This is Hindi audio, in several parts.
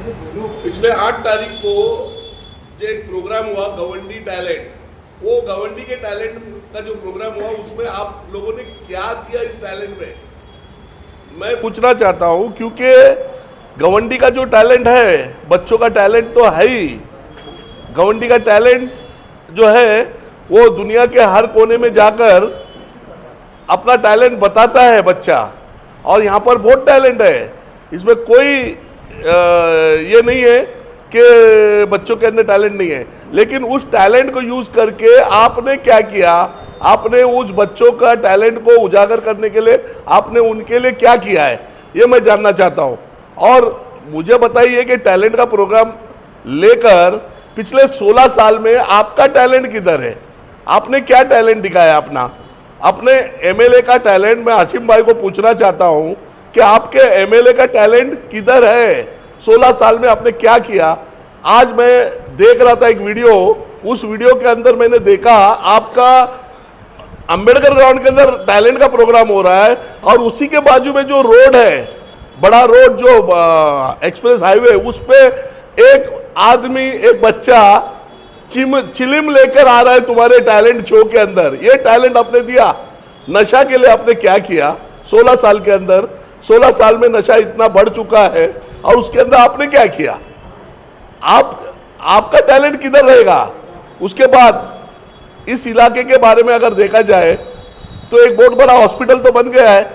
पिछले 8 तारीख को जो एक प्रोग्राम हुआ गवंडी टैलेंट, वो गवंडी के टैलेंट का जो प्रोग्राम हुआ उसमें आप लोगों ने क्या दिया इस टैलेंट में, मैं पूछना चाहता हूं। क्योंकि गवंडी का जो टैलेंट है, बच्चों का टैलेंट तो है ही। गवंडी का टैलेंट जो है वो दुनिया के हर कोने में जाकर अपना टैलेंट बताता है बच्चा, और यहाँ पर बहुत टैलेंट है। इसमें कोई ये नहीं है कि बच्चों के अंदर टैलेंट नहीं है, लेकिन उस टैलेंट को यूज करके आपने क्या किया, आपने उस बच्चों का टैलेंट को उजागर करने के लिए आपने उनके लिए क्या किया है, ये मैं जानना चाहता हूँ। और मुझे बताइए कि टैलेंट का प्रोग्राम लेकर पिछले 16 साल में आपका टैलेंट किधर है, आपने क्या टैलेंट दिखाया अपना। अपने एमएलए का टैलेंट मैं हाशिम भाई को पूछना चाहता हूं कि आपके एमएलए का टैलेंट किधर है, 16 साल में आपने क्या किया। आज मैं देख रहा था एक वीडियो, उस वीडियो के अंदर मैंने देखा आपका अंबेडकर ग्राउंड के अंदर टैलेंट का प्रोग्राम हो रहा है, और उसी के बाजू में जो रोड है, बड़ा रोड जो एक्सप्रेस हाईवे, उस पे एक आदमी, एक बच्चा चिलिम लेकर आ रहा है तुम्हारे टैलेंट शो के अंदर। ये टैलेंट आपने दिया। नशा के लिए आपने क्या किया 16 साल के अंदर? 16 साल में नशा इतना बढ़ चुका है, और उसके अंदर आपने क्या किया? आपका टैलेंट किधर रहेगा? उसके बाद इस इलाके के बारे में अगर देखा जाए तो एक बहुत बड़ा हॉस्पिटल तो बन गया है,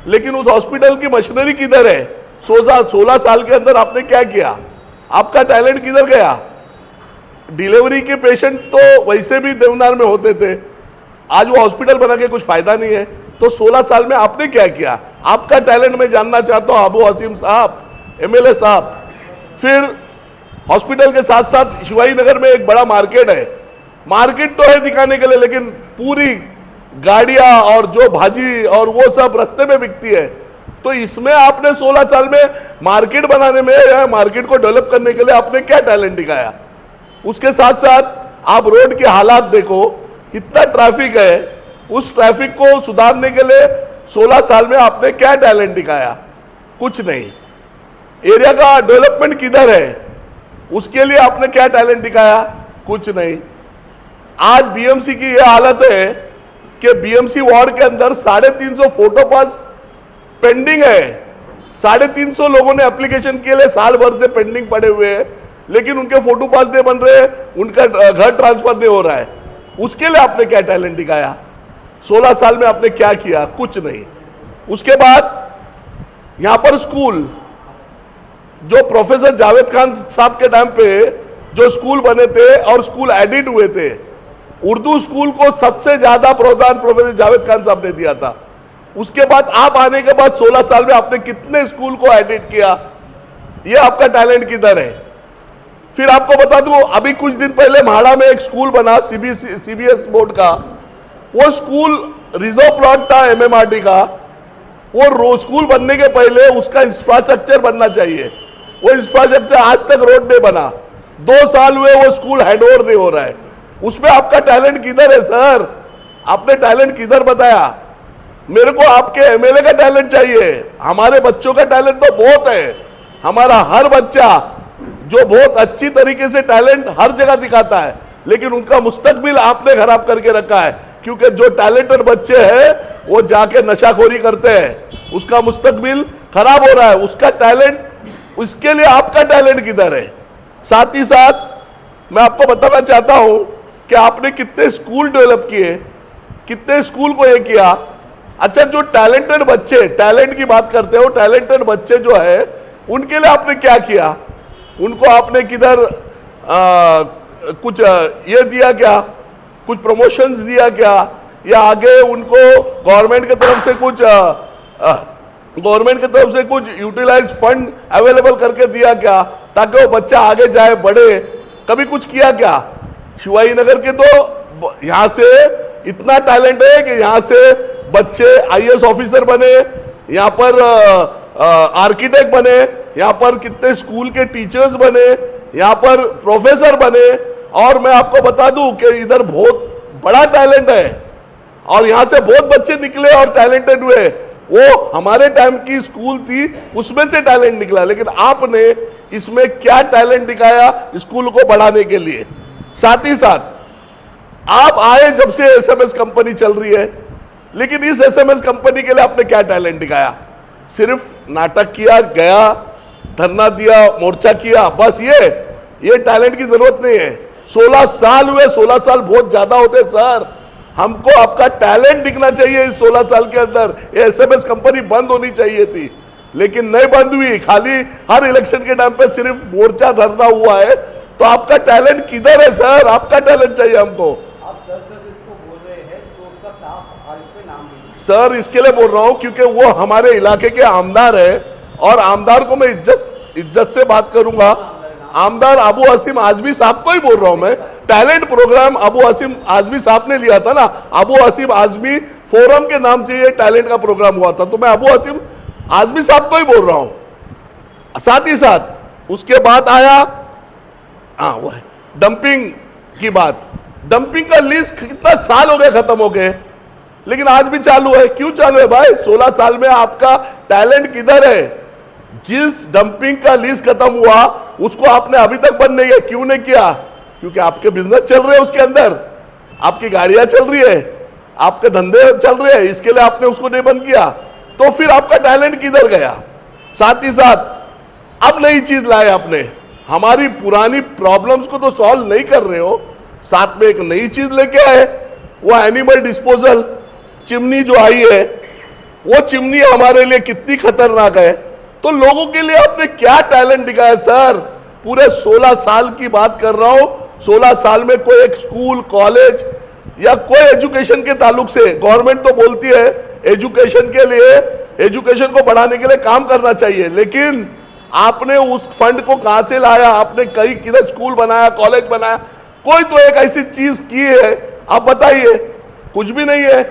लेकिन उस हॉस्पिटल की मशीनरी किधर है? 16 साल के अंदर आपने क्या किया? आपका टैलेंट किधर गया? डिलीवरी के पेशेंट तो वैसे भी देवनार में होते थे, आज वो हॉस्पिटल बना के कुछ फायदा नहीं है। तो 16 साल में आपने क्या किया? आपका टैलेंट मैं जानना चाहता हूं अबू हसीम साहब, एमएलए साहब। फिर हॉस्पिटल के साथ साथ शिवाजी नगर में एक बड़ा मार्केट है, मार्केट तो है दिखाने के लिए, लेकिन पूरी गाड़ियां और जो भाजी और वो सब रास्ते में बिकती है। तो इसमें आपने 16 साल में मार्केट बनाने में या मार्केट को डेवलप करने के लिए आपने क्या टैलेंट दिखाया? उसके साथ साथ आप रोड के हालात देखो, इतना ट्रैफिक है, उस ट्रैफिक को सुधारने के लिए 16 साल में आपने क्या टैलेंट दिखाया? कुछ नहीं। एरिया का डेवलपमेंट किधर है, उसके लिए आपने क्या टैलेंट दिखाया? कुछ नहीं। आज बीएमसी की यह हालत है कि बीएमसी वार्ड के अंदर 350 फोटो पास पेंडिंग है। 350 लोगों ने एप्लीकेशन के लिए साल भर से पेंडिंग पड़े हुए हैं, लेकिन उनके फोटो पास नहीं बन रहे, उनका घर ट्रांसफर नहीं हो रहा है। उसके लिए आपने क्या टैलेंट दिखाया? 16 साल में आपने क्या किया? कुछ नहीं। उसके बाद यहां पर स्कूल, जो प्रोफेसर जावेद खान साहब के टाइम पे जो स्कूल बने थे और स्कूल एडिट हुए थे, उर्दू स्कूल को सबसे ज्यादा प्रोत्साहन प्रोफेसर जावेद खान साहब ने दिया था। उसके बाद आप आने के बाद 16 साल में आपने कितने स्कूल को एडिट किया? ये आपका टैलेंट किधर है? फिर आपको बता दूं, अभी कुछ दिन पहले म्हाड़ा में एक स्कूल बना सीबीएस बोर्ड का। वो स्कूल रिजर्व प्लॉट था एमएमआरडी का। वो स्कूल बनने के पहले उसका इंफ्रास्ट्रक्चर बनना चाहिए, वो इंफ्रास्ट्रक्चर आज तक रोड नहीं बना। 2 साल हुए वो स्कूल हैंडओवर नहीं हो रहा है। उसमें आपका टैलेंट किधर है सर? आपने टैलेंट किधर बताया? मेरे को आपके एमएलए का टैलेंट चाहिए। हमारे बच्चों का टैलेंट तो बहुत है, हमारा हर बच्चा जो बहुत अच्छी तरीके से टैलेंट हर जगह दिखाता है, लेकिन उनका मुस्तकबिल आपने खराब करके रखा है। क्योंकि जो टैलेंटेड बच्चे हैं वो जाके नशाखोरी करते हैं, उसका मुस्तकबिल खराब हो रहा है, उसका टैलेंट, उसके लिए आपका टैलेंट किधर है? साथ ही साथ मैं आपको बताना चाहता हूं कि आपने कितने स्कूल डेवलप किए, कितने स्कूल को ये किया। अच्छा, जो टैलेंटेड बच्चे, टैलेंट की बात करते हो, टैलेंटेड बच्चे जो है उनके लिए आपने क्या किया? उनको आपने किधर कुछ ये दिया क्या? कुछ प्रमोशंस दिया क्या? या आगे उनको गवर्नमेंट की तरफ से कुछ यूटिलाइज फंड अवेलेबल करके दिया क्या, ताकि वो बच्चा आगे जाए, बढ़े? कभी कुछ किया क्या? शिवाजी नगर के तो यहाँ से इतना टैलेंट है कि यहाँ से बच्चे आईएएस ऑफिसर बने, यहाँ पर आर्किटेक्ट बने, यहाँ पर कितने स्कूल के टीचर्स बने, यहाँ पर प्रोफेसर बने। और मैं आपको बता दूं कि इधर बहुत बड़ा टैलेंट है, और यहाँ से बहुत बच्चे निकले और टैलेंटेड हुए। वो हमारे टाइम की स्कूल थी, उसमें से टैलेंट निकला, लेकिन आपने इसमें क्या टैलेंट दिखाया स्कूल को बढ़ाने के लिए। साथ ही साथ आप आए जब से एसएमएस कंपनी चल रही है, लेकिन इस एसएमएस कंपनी के लिए आपने क्या टैलेंट दिखाया? सिर्फ नाटक किया, गया, धरना दिया, मोर्चा किया, बस ये टैलेंट की जरूरत नहीं है। 16 साल हुए, 16 साल बहुत ज्यादा होते सर। हमको आपका टैलेंट दिखना चाहिए इस 16 साल के अंदर। ये एसएमएस कंपनी बंद होनी चाहिए थी, लेकिन नहीं बंद हुई। खाली हर इलेक्शन के टाइम पे सिर्फ मोर्चा धरना हुआ है। तो आपका टैलेंट किधर है सर? आपका टैलेंट चाहिए हमको। आप सर इसको बोल रहे हैं तो उसका साफ और इस पे नाम दीजिए। सर इसके लिए बोल रहा हूं क्योंकि वो हमारे इलाके के आमदार है, और आमदार को मैं इज्जत से बात करूंगा। आमदार अबू हसीम आजमी साहब को ही बोल रहा हूं मैं। टैलेंट प्रोग्राम अबू हसीम आजमी साहब ने लिया था ना, अबू हसीम आजमी फोरम के नाम से ये टैलेंट का प्रोग्राम हुआ था, तो मैं अबू हसीम आजमी साहब को ही बोल रहा हूं। साथ ही साथ उसके बाद आया वो है डंपिंग की बात। डंपिंग का लिस्ट कितना साल हो गए खत्म हो गए, लेकिन आज भी चालू है। क्यों चालू है भाई? 16 साल में आपका टैलेंट किधर है? जिस डंपिंग का लिस्ट खत्म हुआ उसको आपने अभी तक बंद नहीं किया। क्यों नहीं किया? क्योंकि आपके बिजनेस चल रहे हैं उसके अंदर, आपकी गाड़ियां चल रही है, आपके धंधे चल रहे हैं, इसके लिए आपने उसको नहीं बंद किया। तो फिर आपका टैलेंट किधर गया? साथ ही साथ अब नई चीज लाए आपने। हमारी पुरानी प्रॉब्लम्स को तो सॉल्व नहीं कर रहे हो, साथ में एक नई चीज लेके आए, वो एनिमल डिस्पोजल चिमनी जो आई है। वो चिमनी हमारे लिए कितनी खतरनाक है। तो लोगों के लिए आपने क्या टैलेंट दिखाया सर? पूरे 16 साल की बात कर रहा हूं। 16 साल में कोई एक स्कूल, कॉलेज या कोई एजुकेशन के ताल्लुक से, गवर्नमेंट तो बोलती है एजुकेशन के लिए, एजुकेशन को बढ़ाने के लिए काम करना चाहिए, लेकिन आपने उस फंड को कहां से लाया? आपने कहीं किधर स्कूल बनाया, कॉलेज बनाया? कोई तो एक ऐसी चीज की है, आप बताइए। कुछ भी नहीं है।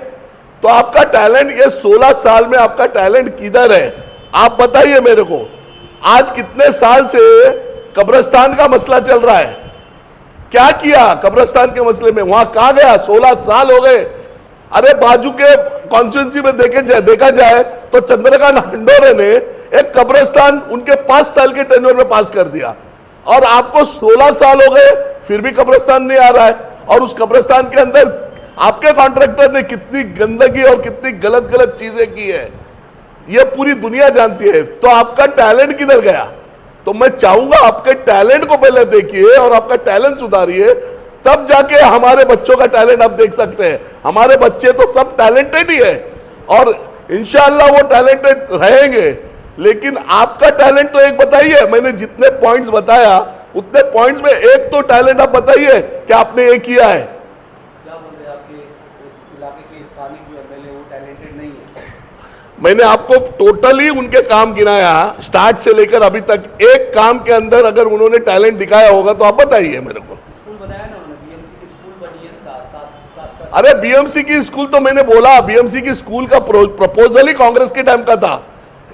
तो आपका टैलेंट, ये 16 साल में आपका टैलेंट किधर है? आप बताइए मेरे को। आज कितने साल से कब्रिस्तान का मसला चल रहा है, क्या किया कब्रिस्तान के मसले में? वहां कहां गया? 16 साल हो गए। अरे बाजू के कॉन्स्टिट्यूंसी में देखा जाए तो चंद्रकांत हंडोरे ने एक कब्रिस्तान उनके 5 साल के टेन्योर में पास कर दिया, और आपको 16 साल हो गए फिर भी कब्रिस्तान नहीं आ रहा है। और उस कब्रिस्तान के अंदर आपके कॉन्ट्रैक्टर ने कितनी गंदगी और कितनी गलत चीजें की है, ये पूरी दुनिया जानती है। तो आपका टैलेंट किधर गया? तो मैं चाहूंगा आपके टैलेंट को पहले देखिए और आपका टैलेंट सुधारिए, तब जाके हमारे बच्चों का टैलेंट आप देख सकते हैं। हमारे बच्चे तो सब टैलेंटेड ही है, और इंशाअल्लाह वो टैलेंटेड रहेंगे। लेकिन आपका टैलेंट तो एक बताइए। मैंने जितने पॉइंट्स बताया उतने पॉइंट्स में एक तो टैलेंट आप बताइए कि आपने ये किया है। क्या बोल रहे हैं आपके इस इलाके के स्थानीय जो एमएलए वो टैलेंटेड नहीं है? मैंने आपको टोटली उनके काम गिनाया, स्टार्ट से लेकर अभी तक। एक काम के अंदर अगर उन्होंने टैलेंट दिखाया होगा तो आप बताइए मेरे को। स्कूल बनाया ना उन्होंने, बीएमसी की स्कूल बनी है साथ। अरे बीएमसी की स्कूल तो मैंने बोला, बीएमसी की स्कूल का प्रपोजल ही कांग्रेस के टाइम का था।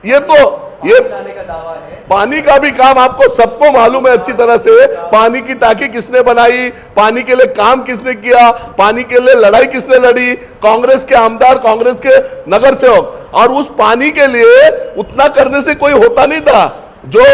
ये का दावा है। पानी का भी काम आपको सबको मालूम है अच्छी तरह से। पानी की टांकी किसने बनाई, पानी के लिए काम किसने किया, पानी के लिए लड़ाई किसने लड़ी? कांग्रेस के आमदार, कांग्रेस के नगर सेवक। और उस पानी के लिए उतना करने से कोई होता नहीं था। जो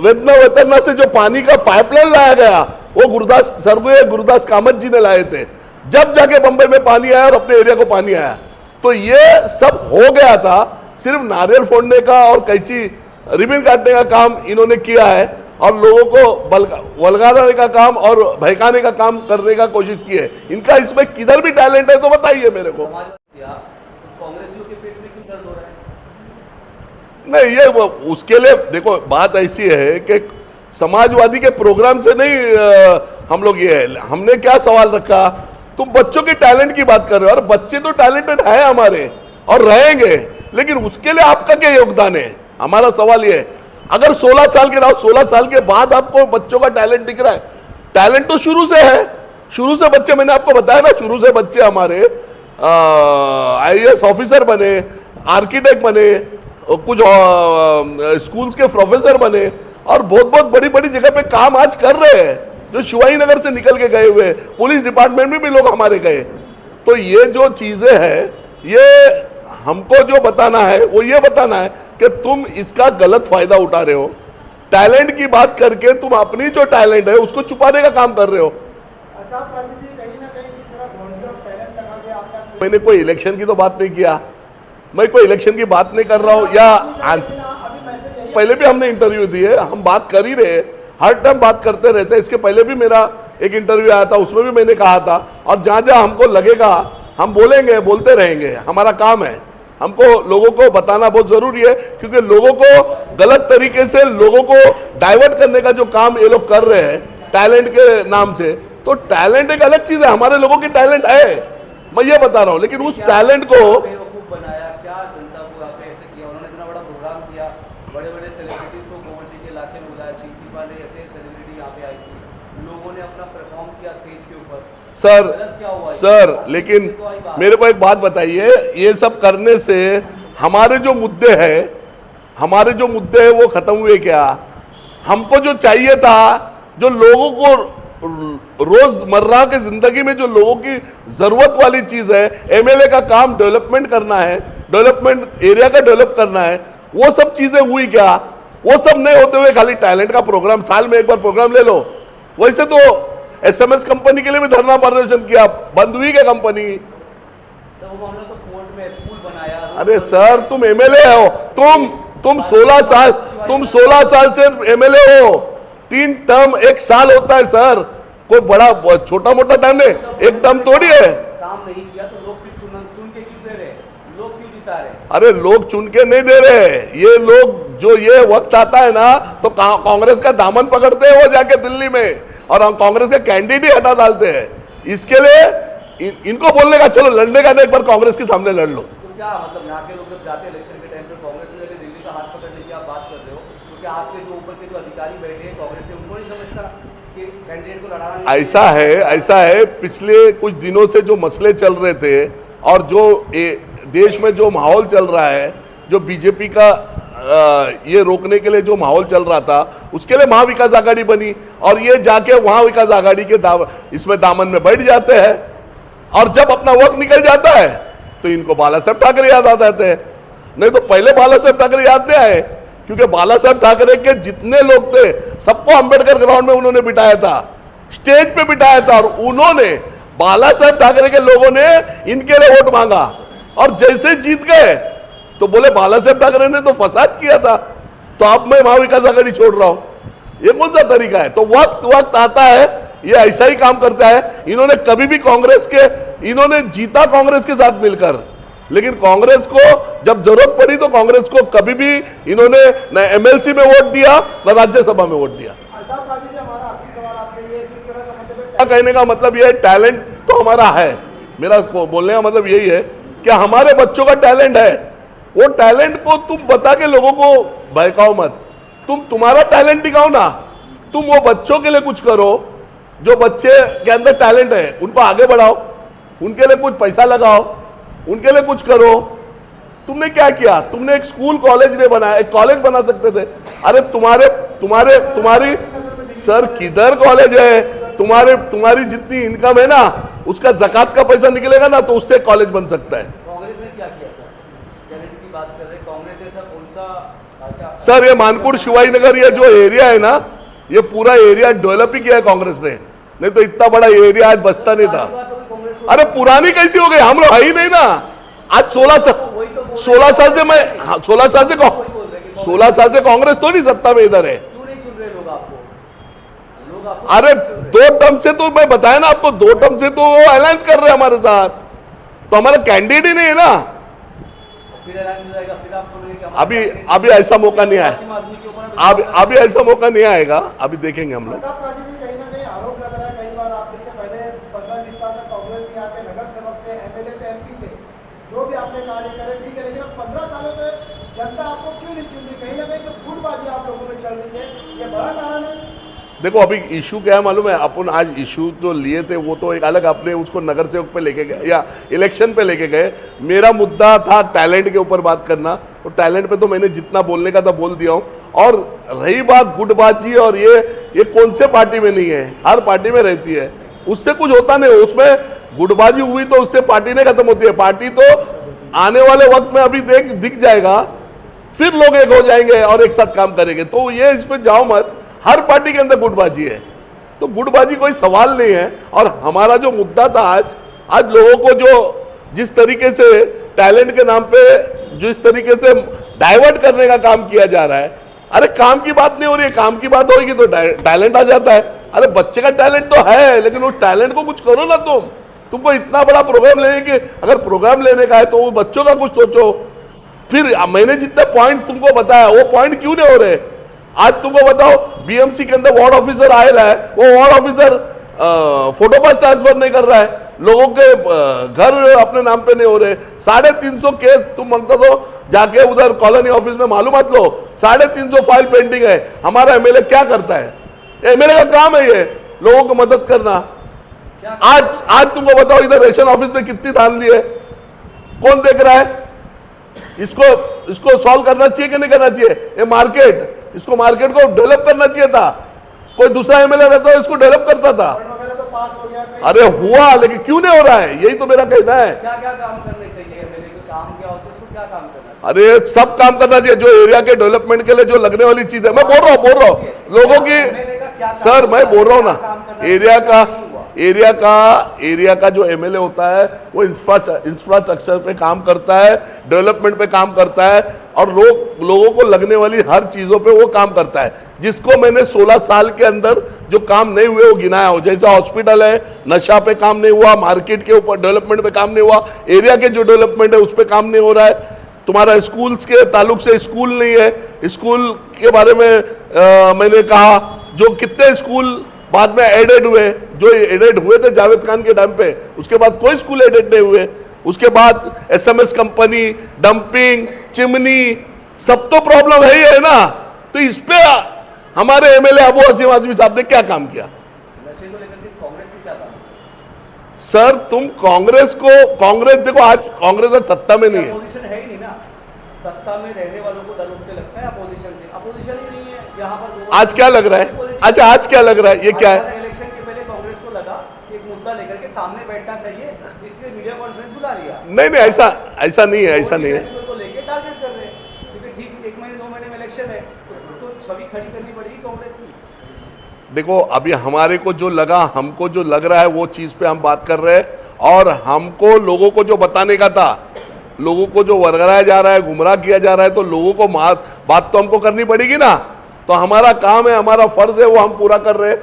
वेतना से जो पानी का पाइपलाइन लाया गया वो गुरुदास कामत जी ने लाए थे। जब जाके बंबई में पानी आया और अपने एरिया को पानी आया, तो ये सब हो गया था। सिर्फ नारियल फोड़ने का और कैंची रिबन काटने का काम इन्होंने किया है, और लोगों को वलगाने का काम और भड़काने का काम करने का कोशिश की है। इनका इसमें किधर भी टैलेंट है तो बताइए मेरे को। कांग्रेसियों के पेट में क्यों दर्द हो रहा है? नहीं, ये उसके लिए देखो, बात ऐसी है कि समाजवादी के प्रोग्राम से नहीं हम लोग, ये हमने क्या सवाल रखा, तुम बच्चों के टैलेंट की बात कर रहे हो, और बच्चे तो टैलेंटेड है हमारे और रहेंगे, लेकिन उसके लिए आपका क्या योगदान है? हमारा सवाल ये है। अगर 16 साल के रहो, 16 साल के बाद आपको बच्चों का टैलेंट दिख रहा है, टैलेंट तो शुरू से है। शुरू से बच्चे, मैंने आपको बताया ना, शुरू से बच्चे हमारे IAS ऑफिसर बने, आर्किटेक्ट बने, कुछ स्कूल्स के प्रोफेसर बने, और बहुत बहुत बड़ी बड़ी जगह पे काम आज कर रहे हैं, जो शिवाजी नगर से निकल के गए हुए। पुलिस डिपार्टमेंट में भी लोग हमारे गए। तो ये जो चीजें हैं, ये हमको जो बताना है वो ये बताना है कि तुम इसका गलत फायदा उठा रहे हो। टैलेंट की बात करके तुम अपनी जो टैलेंट है उसको छुपाने का काम कर रहे हो। अल्ताफ काजी जी, कहीं ना कहीं जिस तरह वॉलंटियर ऑफ टैलेंट लगा के आपका मैंने कोई इलेक्शन की तो बात नहीं किया, मैं कोई इलेक्शन की बात नहीं कर रहा हूं या अभी मैसेज यही पहले भी हमने इंटरव्यू दिए, हम बात कर ही रहे, हर टाइम बात करते रहते हैं। इसके पहले भी मेरा एक इंटरव्यू आया था, उसमें भी मैंने कहा था, और जहां जहां हमको लगेगा हम बोलेंगे, बोलते रहेंगे, हमारा काम है। हमको लोगों को बताना बहुत जरूरी है, क्योंकि लोगों को गलत तरीके से लोगों को डाइवर्ट करने का जो काम ये लोग कर रहे हैं टैलेंट के नाम से, तो टैलेंट एक अलग चीज है, हमारे लोगों की टैलेंट है, मैं ये बता रहा हूं। लेकिन उस टैलेंट को बेवकूफ बनाया, क्या जनता को आपने ऐसे किया? उन्होंने इतना बड़ा प्रोग्राम किया, बड़े बड़े सेलिब्रिटीज को गोवंडी के इलाके में बुलाया, चिंकी पांडे ऐसे सेलिब्रिटी यहाँ पे आई थी, लोगों ने अपना परफॉर्म किया स्टेज के ऊपर। सर लेकिन मेरे को एक बात बताइए, ये सब करने से हमारे जो मुद्दे हैं वो खत्म हुए क्या? हमको जो चाहिए था, जो लोगों को रोजमर्रा की जिंदगी में जो लोगों की जरूरत वाली चीज है, एमएलए का काम डेवलपमेंट करना है, डेवलपमेंट एरिया का डेवलप करना है, वो सब चीजें हुई क्या? वो सब नहीं होते हुए खाली टैलेंट का प्रोग्राम, साल में एक बार प्रोग्राम ले लो। वैसे तो एसएमएस कंपनी के लिए भी धरना प्रदर्शन किया, बंद हुई क्या कंपनी? तो उन्होंने तो कोर्ट में स्कूल बनाया। अरे सर, तुम एमएलए हो, तुम 16 साल से एमएलए हो, 3 टर्म 1 साल होता है सर, कोई बड़ा छोटा मोटा टर्म नहीं, एक टर्म थोड़ी है। काम नहीं किया तो लोग फिर चुन के क्यों दे रहे? लोग क्यों जिता रहे? अरे लोग चुन के नहीं दे रहे, ये लोग जो ये वक्त आता है ना तो कांग्रेस का दामन पकड़ते हैं वो जाके दिल्ली में, और हम कांग्रेस के कैंडिडेट हटा डालते हैं। इसके लिए इनको बोलने का, चलो लड़ने का नहीं, एक बार कांग्रेस के सामने लड़ लो। तो क्या मतलब यहाँ के लोग जब जाते हैं इलेक्शन के टाइम पे कांग्रेस में जाके दिल्ली का हाथ पकड़ने की आप बात कर रहे हो, तो क्या आपके जो ऊपर के जो अधिकारी बैठे हैं कांग्रेस से, उनको नहीं समझता कि कैंडिडेट को लड़ाना नहीं? ऐसा है, पिछले कुछ दिनों से जो मसले चल रहे थे और जो देश में जो माहौल चल रहा है, जो बीजेपी का ये रोकने के लिए जो माहौल चल रहा था, उसके लिए महाविकास आघाड़ी बनी, और ये जाके महाविकास आघाड़ी के इसमें दामन में बैठ जाते हैं, और जब अपना वक्त निकल जाता है तो इनको बाला साहब ठाकरे याद आ जाते हैं। नहीं तो पहले बाला साहब ठाकरे याद नहीं आए, क्योंकि बाला साहब ठाकरे के जितने लोग थे सबको अंबेडकर ग्राउंड में उन्होंने बिठाया था, स्टेज पे बिठाया था, और उन्होंने बाला साहब ठाकरे के लोगों ने इनके लिए वोट मांगा, और जैसे जीत गए तो बोले बाला साहब ठाकरे ने तो फसाद किया था, तो अब मैं महाविकास आघाड़ी छोड़ रहा हूं। ये कौन सा तरीका है? तो वक्त आता है, ये ऐसा ही काम करता है। इन्होंने कभी भी इन्होंने जीता कांग्रेस के साथ मिलकर, लेकिन कांग्रेस को जब जरूरत पड़ी तो कांग्रेस को कभी भी इन्होंने न एमएलसी में वोट दिया न राज्यसभा में वोट दिया। अल्ताफ काजी जी, हमारा आखिरी सवाल आपसे ये, जिस तरह का मतलब क्या कहने का मतलब ये है, टैलेंट तो हमारा है, मेरा बोलने का मतलब यही है कि हमारे बच्चों का टैलेंट है, वो टैलेंट को तुम बता के लोगों को बहकाओ मत, तुम्हारा टैलेंट दिखाओ ना, तुम वो बच्चों के लिए कुछ करो, जो बच्चे के अंदर टैलेंट है उनको आगे बढ़ाओ, उनके लिए कुछ पैसा लगाओ, उनके लिए कुछ करो। तुमने क्या किया? तुमने एक स्कूल कॉलेज नहीं बनाया, एक कॉलेज बना सकते थे। अरे तुम्हारी सर किधर कॉलेज है? तुम्हारी जितनी इनकम है ना, उसका जकात का पैसा निकलेगा ना, तो उससे कॉलेज बन सकता है। कांग्रेस ने क्या किया सर? टैलेंट की बात कर रहे हैं, कांग्रेस ने सर कौन सा सर, ये मानकुड़ शिवाई नगर ये जो एरिया है ना, ये पूरा एरिया डेवलप ही किया है कांग्रेस ने, नहीं तो इतना बड़ा एरिया आज बचता नहीं था। अरे पुरानी कैसी हो गई? हम लोग है ही नहीं ना। आज 16 साल से मैं 16 साल से कांग्रेस तो नहीं सत्ता में इधर है। क्यों नहीं चुन रहे लोग आपको? अरे 2 टर्म से तो मैं बताया ना आपको, 2 टर्म से तो वो अलायंस कर रहे हैं हमारे साथ, तो हमारा कैंडिडेट ही नहीं है ना। फिर अलायंस हो जाएगा, फिर आपको नहीं अभी ऐसा मौका नहीं आया, अभी ऐसा मौका नहीं आएगा, अभी देखेंगे हम लोग। अल्ताफ काजी जी, कहीं ना कहीं आरोप लग रहा है, कई बार आप इससे पहले 15-20 साल तक कांग्रेस में यहाँ पे नगर सेवक थे, एमएलए थे, एमपी थे, जो भी आपने कार्य करे ठीक है, लेकिन अब 15 सालों से जनता आपको क्यों नहीं चुन रही? कहीं ना कहीं जो फूटबाजी आप लोगों में चल रही है, ये बड़ा कारण है। देखो अभी इशू क्या है मालूम है, अपन आज इशू जो लिए थे वो तो एक अलग, अपने उसको नगर सेवक पे लेके गए या इलेक्शन पे लेके गए। मेरा मुद्दा था टैलेंट के ऊपर बात करना, तो टैलेंट पे तो मैंने जितना बोलने का था बोल दिया हूँ। और रही बात गुटबाजी, और ये कौन से पार्टी में नहीं है, हर पार्टी में रहती है, उससे कुछ होता नहीं। उसमें गुटबाजी हुई तो उससे पार्टी नहीं खत्म होती है, पार्टी तो आने वाले वक्त में अभी दिख जाएगा, फिर लोग एक हो जाएंगे और एक साथ काम करेंगे। तो ये इसमें जाओ मत, हर पार्टी के अंदर गुटबाजी है, तो गुटबाजी कोई सवाल नहीं है। और हमारा जो मुद्दा था आज लोगों को जो जिस तरीके से टैलेंट के नाम पे जिस तरीके से डाइवर्ट करने का काम किया जा रहा है, अरे काम की बात नहीं हो रही है, काम की बात होगी तो टैलेंट आ जाता है। अरे बच्चे का टैलेंट तो है, लेकिन उस टैलेंट को कुछ करो ना। तुमको इतना बड़ा प्रोग्राम लेने की, अगर प्रोग्राम लेने का है तो वो बच्चों का कुछ सोचो। फिर मैंने जितने पॉइंट्स तुमको बताया वो पॉइंट क्यों नहीं हो रहे? आज तुमको बताओ, बीएमसी के अंदर वार्ड ऑफिसर आयल है, वो वार्ड ऑफिसर फोटो पास ट्रांसफर नहीं कर रहा है, लोगों के घर अपने नाम पे नहीं हो रहे। 350 केस तुम मांगता तो जाके उधर कॉलोनी ऑफिस में मालूमात लो, 350 फाइल पेंडिंग है। हमारा एमएलए क्या करता है? एमएलए का काम है ये लोगों को मदद करना। आज तुमको बताओ, इधर रेशन ऑफिस में कितनी धान दी है, कौन देख रहा है? इसको सॉल्व करना चाहिए कि नहीं करना चाहिए? ये मार्केट, इसको मार्केट को डेवलप करना चाहिए था। कोई दूसरा एमएलए रहता है इसको डेवलप करता था। तो पास हो गया, अरे हुआ, लेकिन क्यों नहीं हो रहा है? यही तो मेरा कहना है। क्या क्या काम करने चाहिए एमएलए को? काम क्या होता है, उसको क्या काम करना चाहिए? अरे सब काम करना चाहिए जो एरिया के डेवलपमेंट के लिए जो लगने वाली चीज है। मैं बोल रहा हूँ लोगों की, सर मैं बोल रहा हूँ ना, एरिया का जो एमएलए होता है वो इंफ्रास्ट्रक्चर पे काम करता है, डेवलपमेंट पे काम करता है, और लोगों को लगने वाली हर चीजों पे वो काम करता है। जिसको मैंने 16 साल के अंदर जो काम नहीं हुए वो गिनाया हो, जैसा हॉस्पिटल है, नशा पे काम नहीं हुआ, मार्केट के ऊपर डेवलपमेंट पे काम नहीं हुआ, एरिया के जो डेवलपमेंट है उस पर काम नहीं हो रहा है। तुम्हारा स्कूल्स के ताल्लुक से स्कूल नहीं है, स्कूल के बारे में मैंने कहा, जो कितने स्कूल बाद में एडेड हुए, जो एडेड हुए थे जावेद खान के टाइम पे, उसके बाद कोई स्कूल एडेड नहीं हुए। उसके बाद एसएमएस कंपनी, डंपिंग, चिमनी, सब तो प्रॉब्लम है ही है ना। तो इस पे हमारे एमएलए अबू हसीम आजमी साहब ने क्या काम किया? नशे को लेकर के कांग्रेस ने क्या काम? सर तुम कांग्रेस देखो, आज कांग्रेस सत्ता में नहीं है, अपोजिशन है ही नहीं ना। सत्ता में रहने वालों को डर उससे लगता है, अपोजिशन से। अपोजिशन ही नहीं है यहाँ पर। आज क्या लग रहा है? अच्छा आज क्या लग रहा है? ये क्या है? इलेक्शन के पहले कांग्रेस को लगा कि एक मुद्दा लेकर के सामने बैठना चाहिए, इसलिए मीडिया कॉन्फ्रेंस बुला लिया। नहीं ऐसा नहीं है, ऐसा नहीं है। को लेके टारगेट कर रहे हैं, क्योंकि ठीक 1 महीने 2 महीने में इलेक्शन है, तो छवि खड़ी करनी पड़ेगी कांग्रेस की। देखो अभी हमारे को जो लगा, हमको जो लग रहा है वो चीज पे हम बात कर रहे हैं, और हमको लोगों को जो बताने का था, लोगों को जो वर्गराया जा रहा है, गुमराह किया जा रहा है, तो लोगों को बात तो हमको करनी पड़ेगी ना। तो हमारा काम है, हमारा फर्ज है, वो हम पूरा कर रहे हैं।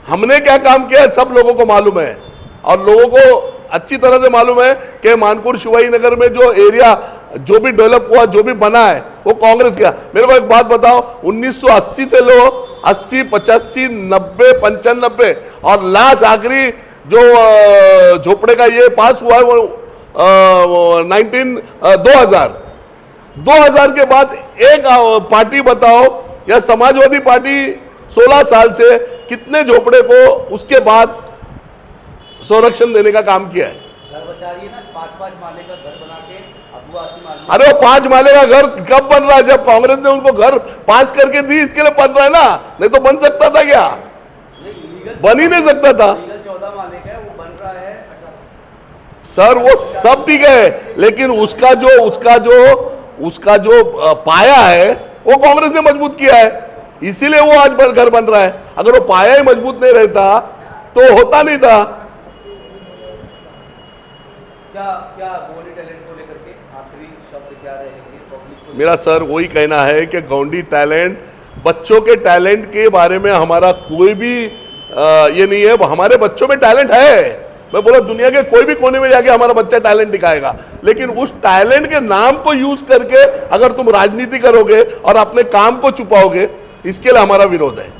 हमने क्या काम किया है सब लोगों को मालूम है, और लोगों को अच्छी तरह से मालूम है कि मानपुर शिवाई नगर में जो एरिया जो भी डेवलप हुआ, जो भी बना है, वो कांग्रेस किया। मेरे को एक बात बताओ, 1980 से लो 80, 85, 90, 95 और लास्ट आखिरी जो झोपड़े का ये पास हुआ है वो 2000 के बाद एक पार्टी बताओ, या समाजवादी पार्टी 16 साल से कितने झोपड़े को उसके बाद संरक्षण देने का काम किया है? घर बचा रही है ना, 5-5 माले का घर बना के अबू हसीम आजमी। अरे वो 5 माले का घर कब बन रहा है? जब कांग्रेस ने उनको घर पास करके दी, इसके लिए बन रहा है ना, नहीं तो बन सकता था क्या? बन ही नहीं सकता था। 14 माले का है, वो बन रहा है। सर वो सब ठीक है, लेकिन उसका जो पाया है वो कांग्रेस ने मजबूत किया है, इसीलिए वो आज घर बन रहा है। अगर वो पाया ही मजबूत नहीं रहता तो होता नहीं था। क्या गोंडी टैलेंट को लेकर के आखिरी शब्द क्या रहेंगे पब्लिक को? मेरा सर वही कहना है कि गोंडी टैलेंट, बच्चों के टैलेंट के बारे में हमारा कोई भी ये नहीं है। हमारे बच्चों में टैलेंट है, मैं बोला दुनिया के कोई भी कोने में जाके हमारा बच्चा टैलेंट दिखाएगा, लेकिन उस टैलेंट के नाम को यूज करके अगर तुम राजनीति करोगे और अपने काम को छुपाओगे, इसके लिए हमारा विरोध है।